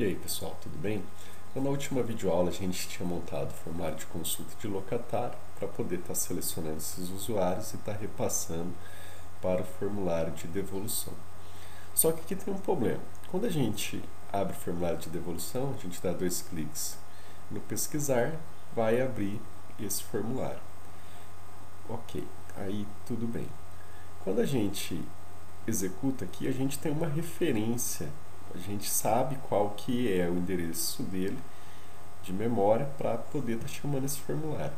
E aí pessoal, tudo bem? Então, na última videoaula a gente tinha montado o formulário de consulta de locatário para poder estar selecionando esses usuários e estar repassando para o formulário de devolução. Só que aqui tem um problema. Quando a gente abre o formulário de devolução, a gente dá 2 cliques no pesquisar, vai abrir esse formulário. Ok, aí tudo bem. Quando a gente executa aqui, a gente tem uma referência, a gente sabe qual que é o endereço dele de memória para poder estar chamando esse formulário.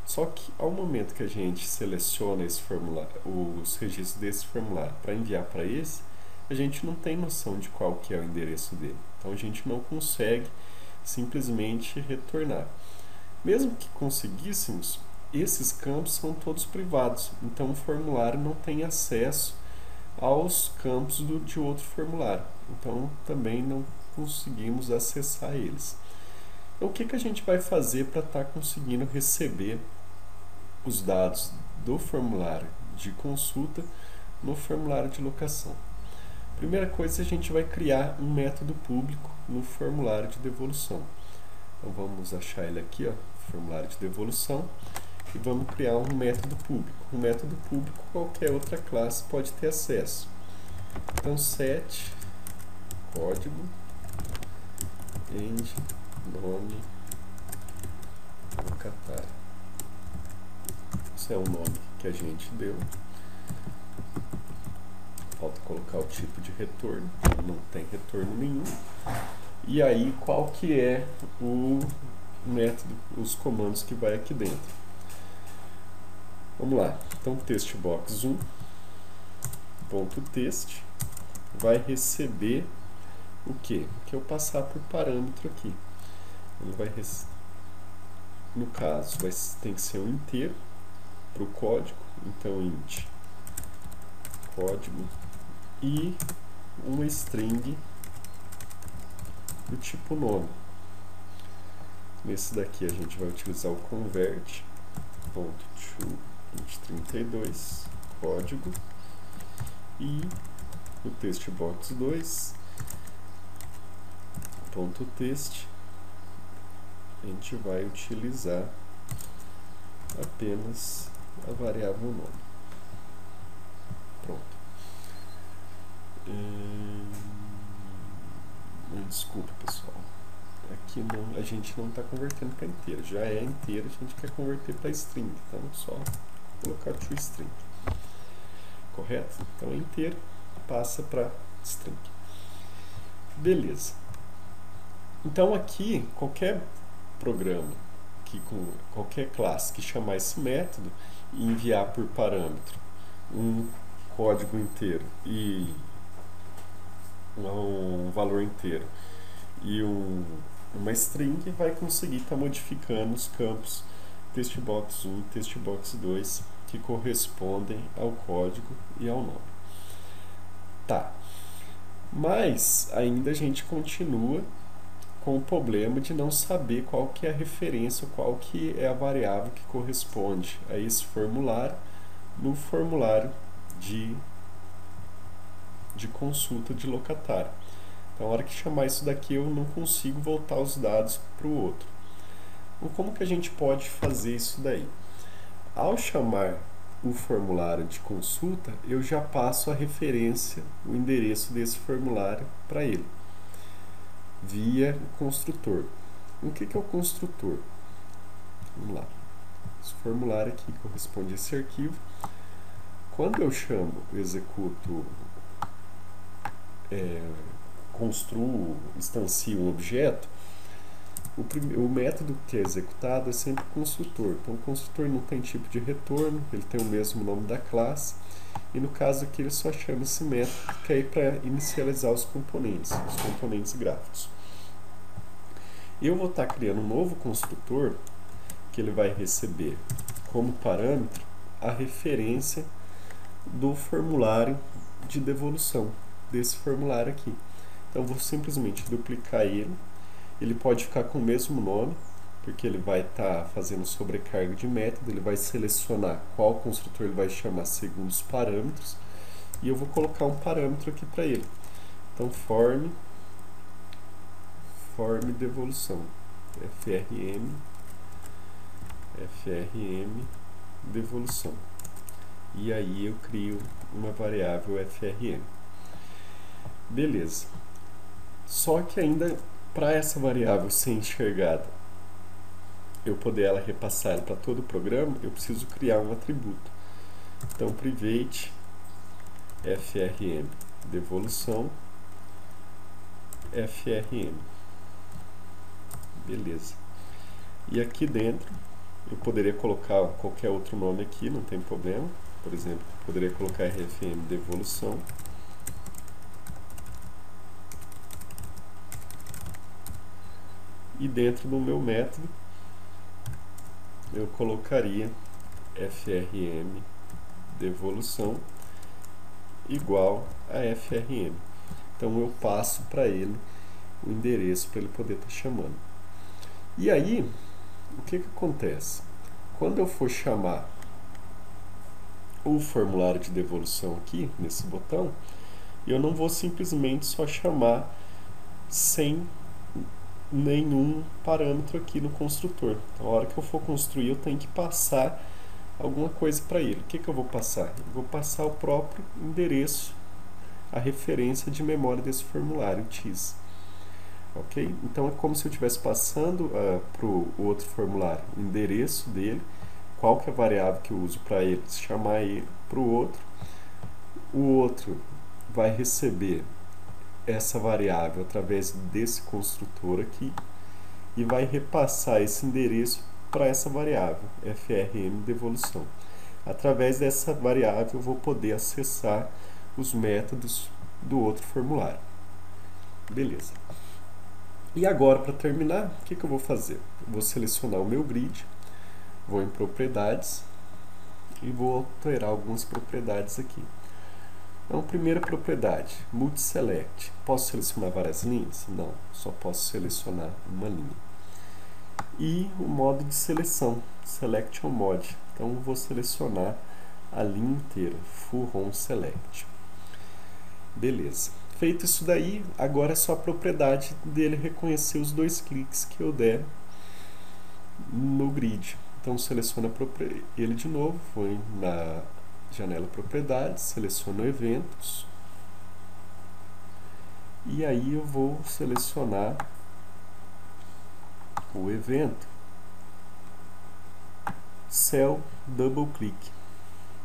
Só que ao momento que a gente seleciona esse formulário, os registros desse formulário para enviar para esse, a gente não tem noção de qual que é o endereço dele. Então a gente não consegue simplesmente retornar. Mesmo que conseguíssemos, esses campos são todos privados, então o formulário não tem acesso aos campos de outro formulário. Então também não conseguimos acessar eles. Então o que a gente vai fazer para estar conseguindo receber os dados do formulário de consulta no formulário de locação? Primeira coisa, a gente vai criar um método público no formulário de devolução. Então vamos achar ele aqui, ó, formulário de devolução, e vamos criar um método público. Um método público qualquer outra classe pode ter acesso. Então set código end nome locatário. Esse é o nome que a gente deu. Falta colocar o tipo de retorno, não tem retorno nenhum. E aí qual que é o método, os comandos que vai aqui dentro. Vamos lá. Então textbox1 ponto text vai receber o que? Que eu passar por parâmetro aqui. Ele vai no caso tem que ser um inteiro para o código, então int código e uma string do tipo nome. Nesse daqui a gente vai utilizar o convert.to.int32 código e o textbox2 ponto text a gente vai utilizar apenas a variável nome. Pronto. Desculpa pessoal, aqui não, a gente não está convertendo para inteiro, já é inteiro, a gente quer converter para string, então só colocar toString, correto? Então é inteiro, passa para string. Beleza. Então aqui, qualquer programa, com qualquer classe que chamar esse método e enviar por parâmetro um código inteiro e um valor inteiro e uma string, vai conseguir estar modificando os campos textbox1 e textbox2 que correspondem ao código e ao nome. Tá. Mas ainda a gente continua com o problema de não saber qual que é a referência, qual que é a variável que corresponde a esse formulário no formulário de consulta de locatário. Então, na hora que chamar isso daqui, eu não consigo voltar os dados para o outro. Então, como que a gente pode fazer isso daí? Ao chamar o formulário de consulta, eu já passo a referência, o endereço desse formulário para ele, via o construtor. O que é o construtor? Vamos lá. Esse formulário aqui corresponde a esse arquivo. Quando eu chamo, executo, construo, instancio um objeto, o método que é executado é sempre o construtor. Então o construtor não tem tipo de retorno, ele tem o mesmo nome da classe, e no caso aqui ele só chama esse método que é para inicializar os componentes gráficos. Eu vou estar criando um novo construtor que ele vai receber como parâmetro a referência do formulário de devolução, desse formulário aqui. Então eu vou simplesmente duplicar ele. Ele pode ficar com o mesmo nome, porque ele vai estar fazendo sobrecarga de método, ele vai selecionar qual construtor ele vai chamar segundo os parâmetros, e eu vou colocar um parâmetro aqui para ele. Então form form devolução, frm devolução. E aí eu crio uma variável frm. Beleza. Só que ainda para essa variável ser enxergada, eu poder ela repassar ela para todo o programa, eu preciso criar um atributo. Então, private frm devolução frm. Beleza. E aqui dentro, eu poderia colocar qualquer outro nome aqui, não tem problema. Por exemplo, eu poderia colocar rfm devolução. E dentro do meu método, eu colocaria frm devolução igual a frm. Então eu passo para ele o endereço para ele poder estar chamando. E aí, o que acontece? Quando eu for chamar o formulário de devolução aqui, nesse botão, eu não vou simplesmente só chamar sem nenhum parâmetro aqui no construtor. Então, a hora que eu for construir, eu tenho que passar alguma coisa para ele. O que eu vou passar? Eu vou passar o próprio endereço, a referência de memória desse formulário, TIS. Ok? Então, é como se eu estivesse passando para o outro formulário o endereço dele, qual que é a variável que eu uso para ele, chamar ele para o outro vai receber essa variável através desse construtor aqui e vai repassar esse endereço para essa variável, frm devolução. Através dessa variável eu vou poder acessar os métodos do outro formulário. Beleza. E agora, para terminar, o que eu vou fazer? Eu vou selecionar o meu grid, vou em propriedades e vou alterar algumas propriedades aqui. Então, primeira propriedade, multiselect. Posso selecionar várias linhas? Não, só posso selecionar uma linha. E o modo de seleção, selection mode. Então, eu vou selecionar a linha inteira, full on select. Beleza. Feito isso daí, agora é só a propriedade dele reconhecer os dois cliques que eu der no grid. Então, seleciona ele de novo, vou na janela propriedades, seleciono eventos e aí eu vou selecionar o evento cell double click.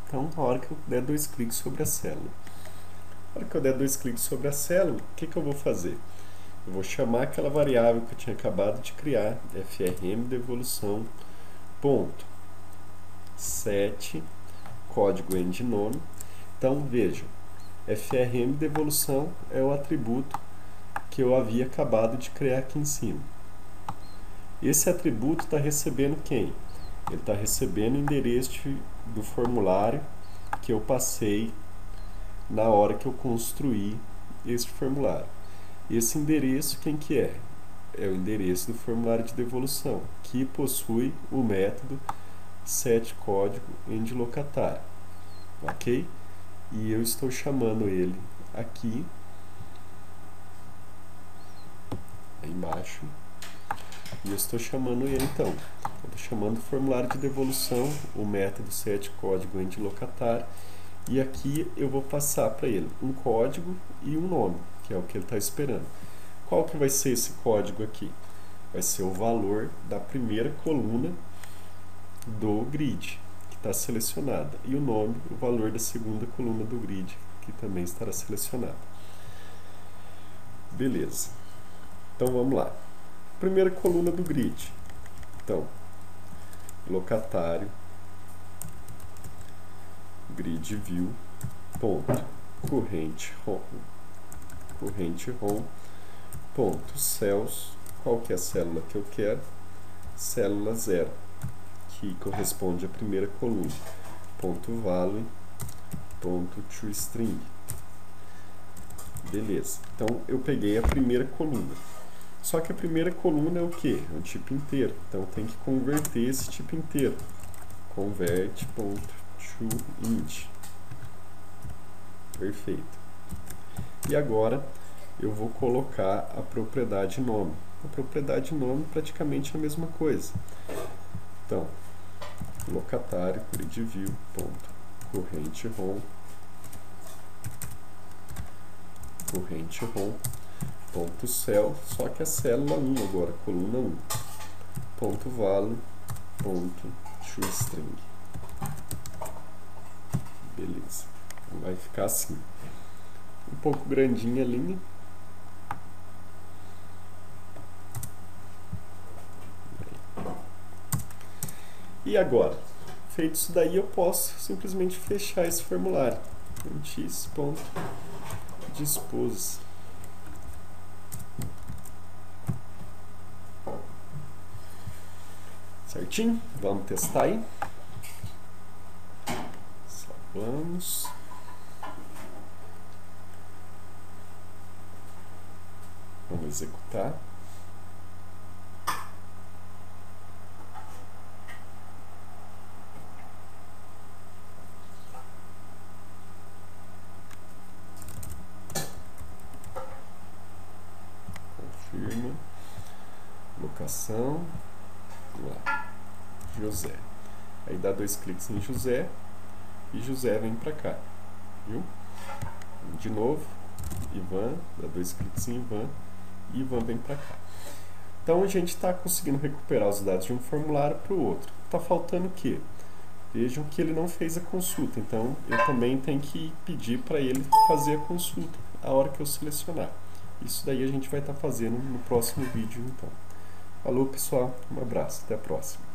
Então, na hora que eu der dois cliques sobre a célula, na hora que eu der dois cliques sobre a célula, o que eu vou fazer? Eu vou chamar aquela variável que eu tinha acabado de criar, frm devolução ponto set código endnome. Então veja, frm devolução é o atributo que eu havia acabado de criar aqui em cima. Esse atributo está recebendo quem? Ele está recebendo o endereço do formulário que eu passei na hora que eu construí esse formulário. Esse endereço quem que é? É o endereço do formulário de devolução, que possui o método setCódigo endLocatário, ok? E eu estou chamando ele aqui, embaixo, e eu estou chamando ele então. Estou chamando o formulário de devolução, o método setCódigo endLocatário, e aqui eu vou passar para ele um código e um nome, que é o que ele está esperando. Qual que vai ser esse código aqui? Vai ser o valor da primeira coluna do grid, que está selecionada, e o nome, o valor da segunda coluna do grid, que também estará selecionado. Beleza. Então vamos lá. Primeira coluna do grid. Então, locatário grid view ponto corrente ROM ponto cells, qual que é a célula que eu quero? Célula 0, que corresponde à primeira coluna, ponto value ponto toString. Beleza, então eu peguei a primeira coluna, só que a primeira coluna é o que? É um tipo inteiro, então tem que converter esse tipo inteiro, convert ponto toInt. Perfeito. E agora eu vou colocar a propriedade nome. A propriedade nome é praticamente a mesma coisa. Então, locatário, grid corrente ROM, ponto cell, só que a célula 1 agora, coluna 1, ponto value, ponto toString. Beleza, então vai ficar assim. Um pouco grandinha a linha. E agora, feito isso daí, eu posso simplesmente fechar esse formulário. X.dispose. Certinho? Vamos testar aí. Salvamos. Vamos executar. Confirma. Locação. Lá. José. Aí dá 2 cliques em José e José vem para cá. Viu? De novo, Ivan, dá 2 cliques em Ivan e Ivan vem para cá. Então a gente está conseguindo recuperar os dados de um formulário para o outro. Está faltando o quê? Vejam que ele não fez a consulta, então eu também tenho que pedir para ele fazer a consulta a hora que eu selecionar. Isso daí a gente vai estar fazendo no próximo vídeo, então. Falou, pessoal, um abraço, até a próxima.